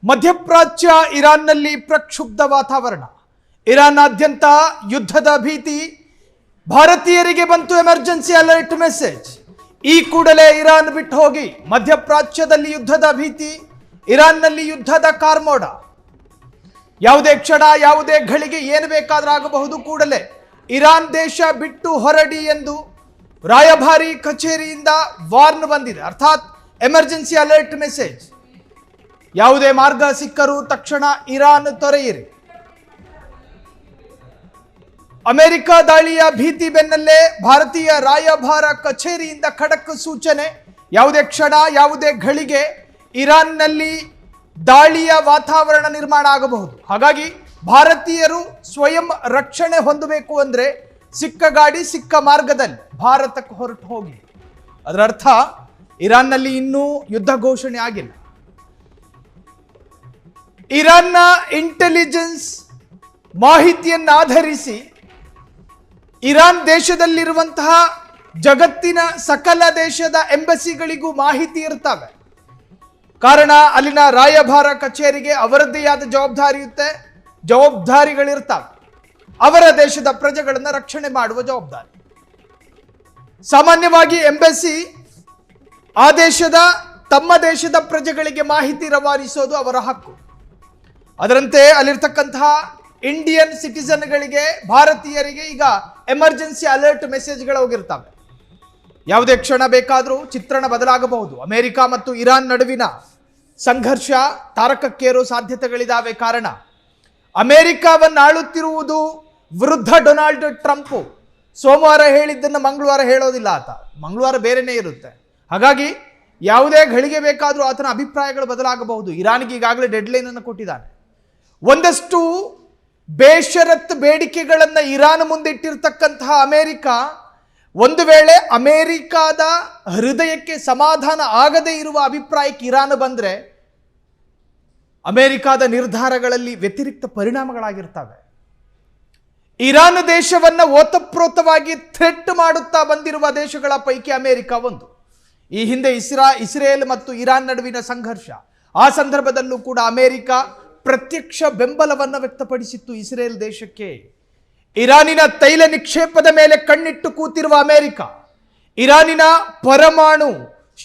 ಮಧ್ಯಪ್ರಾಚ್ಯ ಇರಾನ್ನಲ್ಲಿ ಪ್ರಕ್ಷುಬ್ಧ ವಾತಾವರಣ. ಇರಾನ್ನಾದ್ಯಂತ ಯುದ್ಧದ ಭೀತಿ. ಭಾರತೀಯರಿಗೆ ಬಂತು ಎಮರ್ಜೆನ್ಸಿ ಅಲರ್ಟ್ ಮೆಸೇಜ್. ಈ ಕೂಡಲೇ ಇರಾನ್ ಬಿಟ್ಟು ಹೋಗಿ. ಮಧ್ಯಪ್ರಾಚ್ಯದಲ್ಲಿ ಯುದ್ಧದ ಭೀತಿ, ಇರಾನ್ನಲ್ಲಿ ಯುದ್ಧದ ಕಾರ್ಮೋಡ. ಯಾವುದೇ ಕ್ಷಣ, ಯಾವುದೇ ಘಳಿಗೆ ಏನು ಬೇಕಾದರೂ ಆಗಬಹುದು. ಕೂಡಲೇ ಇರಾನ್ ದೇಶ ಬಿಟ್ಟು ಹೊರಡಿ ಎಂದು ರಾಯಭಾರಿ ಕಚೇರಿಯಿಂದ ವಾರ್ನ್ ಬಂದಿದೆ, ಅರ್ಥಾತ್ ಎಮರ್ಜೆನ್ಸಿ ಅಲರ್ಟ್ ಮೆಸೇಜ್. ಯಾವುದೇ ಮಾರ್ಗ ಸಿಕ್ಕರೂ ತಕ್ಷಣ ಇರಾನ್ ತೊರೆಯಿರಿ. ಅಮೆರಿಕ ದಾಳಿಯ ಭೀತಿ ಬೆನ್ನಲ್ಲೇ ಭಾರತೀಯ ರಾಯಭಾರ ಕಚೇರಿಯಿಂದ ಖಡಕ್ ಸೂಚನೆ. ಯಾವುದೇ ಕ್ಷಣ, ಯಾವುದೇ ಘಳಿಗೆ ಇರಾನ್ನಲ್ಲಿ ದಾಳಿಯ ವಾತಾವರಣ ನಿರ್ಮಾಣ ಆಗಬಹುದು. ಹಾಗಾಗಿ ಭಾರತೀಯರು ಸ್ವಯಂ ರಕ್ಷಣೆ ಹೊಂದಬೇಕು ಅಂದ್ರೆ ಸಿಕ್ಕ ಗಾಡಿ ಸಿಕ್ಕ ಮಾರ್ಗದಲ್ಲಿ ಭಾರತಕ್ಕೆ ಹೊರಟು ಹೋಗಿ. ಅದರ ಅರ್ಥ ಇರಾನ್ನಲ್ಲಿ ಇನ್ನೂ ಯುದ್ಧ ಘೋಷಣೆ ಆಗಿಲ್ಲ. ಇರಾನ್ನ ಇಂಟೆಲಿಜೆನ್ಸ್ ಮಾಹಿತಿಯನ್ನು ಆಧರಿಸಿ ಇರಾನ್ ದೇಶದಲ್ಲಿರುವಂತಹ ಜಗತ್ತಿನ ಸಕಲ ದೇಶದ ಎಂಬಸಿಗಳಿಗೂ ಮಾಹಿತಿ ಇರ್ತವೆ. ಕಾರಣ ಅಲ್ಲಿನ ರಾಯಭಾರ ಕಚೇರಿಗೆ ಅವರದ್ದೇ ಆದ ಜವಾಬ್ದಾರಿಗಳಿರ್ತವೆ. ಅವರ ದೇಶದ ಪ್ರಜೆಗಳನ್ನು ರಕ್ಷಣೆ ಮಾಡುವ ಜವಾಬ್ದಾರಿ. ಸಾಮಾನ್ಯವಾಗಿ ಎಂಬಸಿ ಆ ದೇಶದ ತಮ್ಮ ದೇಶದ ಪ್ರಜೆಗಳಿಗೆ ಮಾಹಿತಿ ರವಾನಿಸೋದು ಅವರ ಹಕ್ಕು. ಅದರಂತೆ ಅಲ್ಲಿರ್ತಕ್ಕಂತಹ ಇಂಡಿಯನ್ ಸಿಟಿಸನ್ಗಳಿಗೆ, ಭಾರತೀಯರಿಗೆ ಈಗ ಎಮರ್ಜೆನ್ಸಿ ಅಲರ್ಟ್ ಮೆಸೇಜ್ಗಳು ಹೋಗಿರ್ತವೆ. ಯಾವುದೇ ಕ್ಷಣ ಬೇಕಾದರೂ ಚಿತ್ರಣ ಬದಲಾಗಬಹುದು. ಅಮೆರಿಕ ಮತ್ತು ಇರಾನ್ ನಡುವಿನ ಸಂಘರ್ಷ ತಾರಕಕ್ಕೇರೋ ಸಾಧ್ಯತೆಗಳಿದಾವೆ. ಕಾರಣ ಅಮೆರಿಕವನ್ನು ಆಳುತ್ತಿರುವುದು ವೃದ್ಧ ಡೊನಾಲ್ಡ್ ಟ್ರಂಪ್. ಸೋಮವಾರ ಹೇಳಿದ್ದನ್ನು ಮಂಗಳವಾರ ಹೇಳೋದಿಲ್ಲ ಆತ. ಮಂಗಳವಾರ ಬೇರೆನೇ ಇರುತ್ತೆ. ಹಾಗಾಗಿ ಯಾವುದೇ ಘಳಿಗೆ ಬೇಕಾದರೂ ಆತನ ಅಭಿಪ್ರಾಯಗಳು ಬದಲಾಗಬಹುದು. ಇರಾನ್ಗೆ ಈಗಾಗಲೇ ಡೆಡ್ಲೈನ್ ಅನ್ನು ಕೊಟ್ಟಿದ್ದಾನೆ. ಒಂದಷ್ಟು ಬೇಷರತ್ ಬೇಡಿಕೆಗಳನ್ನು ಇರಾನ್ ಮುಂದಿಟ್ಟಿರ್ತಕ್ಕಂತಹ ಅಮೆರಿಕ, ಒಂದು ವೇಳೆ ಅಮೆರಿಕಾದ ಹೃದಯಕ್ಕೆ ಸಮಾಧಾನ ಆಗದೇ ಇರುವ ಅಭಿಪ್ರಾಯಕ್ಕೆ ಇರಾನ್ ಬಂದರೆ ಅಮೆರಿಕಾದ ನಿರ್ಧಾರಗಳಲ್ಲಿ ವ್ಯತಿರಿಕ್ತ ಪರಿಣಾಮಗಳಾಗಿರ್ತವೆ. ಇರಾನ್ ದೇಶವನ್ನು ಓತಪ್ರೋತವಾಗಿ ಥ್ರೆಟ್ ಮಾಡುತ್ತಾ ಬಂದಿರುವ ದೇಶಗಳ ಪೈಕಿ ಅಮೆರಿಕ ಒಂದು. ಈ ಹಿಂದೆ ಇಸ್ರೇಲ್ ಮತ್ತು ಇರಾನ್ ನಡುವಿನ ಸಂಘರ್ಷ, ಆ ಸಂದರ್ಭದಲ್ಲೂ ಕೂಡ ಅಮೆರಿಕ ಪ್ರತ್ಯಕ್ಷ ಬೆಂಬಲವನ್ನು ವ್ಯಕ್ತಪಡಿಸಿತ್ತು ಇಸ್ರೇಲ್ ದೇಶಕ್ಕೆ. ಇರಾನಿನ ತೈಲ ನಿಕ್ಷೇಪದ ಮೇಲೆ ಕಣ್ಣಿಟ್ಟು ಕೂತಿರುವ ಅಮೆರಿಕ, ಇರಾನಿನ ಪರಮಾಣು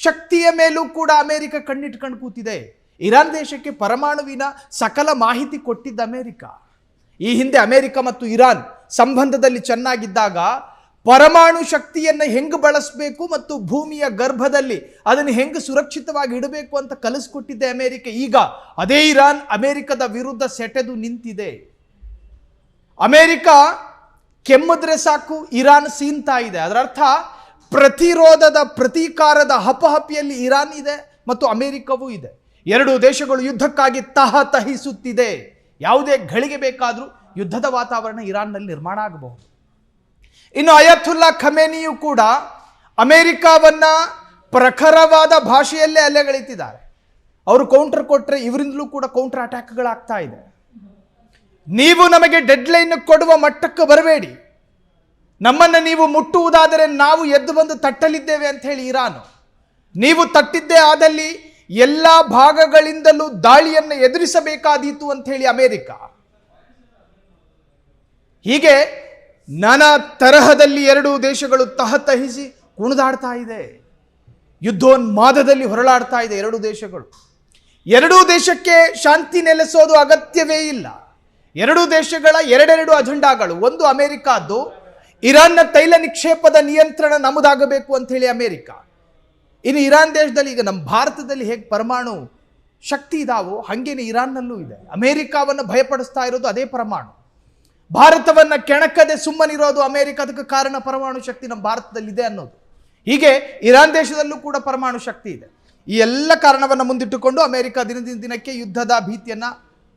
ಶಕ್ತಿಯ ಮೇಲೂ ಕೂಡ ಅಮೆರಿಕ ಕಣ್ಣಿಟ್ಕೊಂಡು ಕೂತಿದೆ. ಇರಾನ್ ದೇಶಕ್ಕೆ ಪರಮಾಣುವಿನ ಸಕಲ ಮಾಹಿತಿ ಕೊಟ್ಟಿದ್ದ ಅಮೆರಿಕ. ಈ ಹಿಂದೆ ಅಮೆರಿಕ ಮತ್ತು ಇರಾನ್ ಸಂಬಂಧದಲ್ಲಿ ಚೆನ್ನಾಗಿದ್ದಾಗ ಪರಮಾಣು ಶಕ್ತಿಯನ್ನು ಹೆಂಗೆ ಬಳಸಬೇಕು ಮತ್ತು ಭೂಮಿಯ ಗರ್ಭದಲ್ಲಿ ಅದನ್ನು ಹೆಂಗೆ ಸುರಕ್ಷಿತವಾಗಿ ಇಡಬೇಕು ಅಂತ ಕಲಿಸ್ಕೊಟ್ಟಿದ್ದೆ ಅಮೆರಿಕ. ಈಗ ಅದೇ ಇರಾನ್ ಅಮೆರಿಕದ ವಿರುದ್ಧ ಸೆಟೆದು ನಿಂತಿದೆ. ಅಮೆರಿಕ ಕೆಮ್ಮಿದ್ರೆ ಸಾಕು ಇರಾನ್ ಸೀನ್ತಾ ಇದೆ. ಅದರ ಅರ್ಥ ಪ್ರತಿರೋಧದ, ಪ್ರತೀಕಾರದ ಹಪಹಪಿಯಲ್ಲಿ ಇರಾನ್ ಇದೆ ಮತ್ತು ಅಮೆರಿಕವೂ ಇದೆ. ಎರಡು ದೇಶಗಳು ಯುದ್ಧಕ್ಕಾಗಿ ತಹತಹಿಸುತ್ತಿದೆ. ಯಾವುದೇ ಘಳಿಗೆ ಬೇಕಾದರೂ ಯುದ್ಧದ ವಾತಾವರಣ ಇರಾನ್ನಲ್ಲಿ ನಿರ್ಮಾಣ ಆಗಬಹುದು. ಇನ್ನು ಅಯತುಲ್ಲಾ ಖಮೇನಿಯು ಕೂಡ ಅಮೆರಿಕವನ್ನ ಪ್ರಖರವಾದ ಭಾಷೆಯಲ್ಲೇ ಅಲೆಗಳೆತಿದ್ದಾರೆ. ಅವರು ಕೌಂಟರ್ ಕೊಟ್ಟರೆ ಇವರಿಂದಲೂ ಕೂಡ ಕೌಂಟರ್ ಅಟ್ಯಾಕ್ಗಳಾಗ್ತಾ ಇದೆ. ನೀವು ನಮಗೆ ಡೆಡ್ಲೈನ್ ಕೊಡುವ ಮಟ್ಟಕ್ಕೆ ಬರಬೇಡಿ, ನಮ್ಮನ್ನು ನೀವು ಮುಟ್ಟುವುದಾದರೆ ನಾವು ಎದ್ದು ಬಂದು ತಟ್ಟಲಿದ್ದೇವೆ ಅಂತ ಹೇಳಿ ಇರಾನ್. ನೀವು ತಟ್ಟಿದ್ದೇ ಆದಲ್ಲಿ ಎಲ್ಲ ಭಾಗಗಳಿಂದಲೂ ದಾಳಿಯನ್ನು ಎದುರಿಸಬೇಕಾದೀತು ಅಂತ ಹೇಳಿ ಅಮೆರಿಕ. ಹೀಗೆ ನಾನಾ ತರಹದಲ್ಲಿ ಎರಡೂ ದೇಶಗಳು ತಹತಹಿಸಿ ಕುಣಿದಾಡ್ತಾ ಇದೆ. ಯುದ್ಧೋನ್ಮಾದದಲ್ಲಿ ಹೊರಳಾಡ್ತಾ ಇದೆ ಎರಡೂ ದೇಶಗಳು. ಎರಡೂ ದೇಶಕ್ಕೆ ಶಾಂತಿ ನೆಲೆಸೋದು ಅಗತ್ಯವೇ ಇಲ್ಲ. ಎರಡೂ ದೇಶಗಳ ಎರಡೆರಡು ಅಜೆಂಡಾಗಳು. ಒಂದು ಅಮೆರಿಕಾದ್ದು, ಇರಾನ್ನ ತೈಲ ನಿಕ್ಷೇಪದ ನಿಯಂತ್ರಣ ನಮ್ಮದಾಗಬೇಕು ಅಂತ ಹೇಳಿ ಅಮೆರಿಕ. ಇನ್ನು ಇರಾನ್ ದೇಶದಲ್ಲಿ, ಈಗ ನಮ್ಮ ಭಾರತದಲ್ಲಿ ಹೇಗೆ ಪರಮಾಣು ಶಕ್ತಿ ಇದಾವೋ ಹಾಗೇನೆ ಇರಾನ್ನಲ್ಲೂ ಇದೆ. ಅಮೆರಿಕವನ್ನು ಭಯಪಡಿಸ್ತಾ ಇರೋದು ಅದೇ ಪರಮಾಣು. ಭಾರತವನ್ನು ಕೆಣಕದೆ ಸುಮ್ಮನಿರೋದು ಅಮೆರಿಕ. ಅದಕ್ಕೆ ಕಾರಣ ಪರಮಾಣು ಶಕ್ತಿ ನಮ್ಮ ಭಾರತದಲ್ಲಿದೆ ಅನ್ನೋದು. ಹೀಗೆ ಇರಾನ್ ದೇಶದಲ್ಲೂ ಕೂಡ ಪರಮಾಣು ಶಕ್ತಿ ಇದೆ. ಈ ಎಲ್ಲ ಕಾರಣವನ್ನು ಮುಂದಿಟ್ಟುಕೊಂಡು ಅಮೆರಿಕ ದಿನದಿಂದ ದಿನಕ್ಕೆ ಯುದ್ಧದ ಭೀತಿಯನ್ನ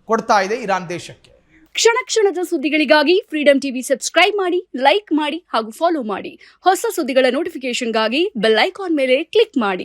ಕೊಡ್ತಾ ಇದೆ ಇರಾನ್ ದೇಶಕ್ಕೆ. ಕ್ಷಣ ಕ್ಷಣದ ಸುದ್ದಿಗಳಿಗಾಗಿ ಫ್ರೀಡಂ ಟಿವಿ ಸಬ್ಸ್ಕ್ರೈಬ್ ಮಾಡಿ, ಲೈಕ್ ಮಾಡಿ ಹಾಗೂ ಫಾಲೋ ಮಾಡಿ. ಹೊಸ ಸುದ್ದಿಗಳ ನೋಟಿಫಿಕೇಶನ್ಗಾಗಿ ಬೆಲ್ ಐಕಾನ್ ಮೇಲೆ ಕ್ಲಿಕ್ ಮಾಡಿ.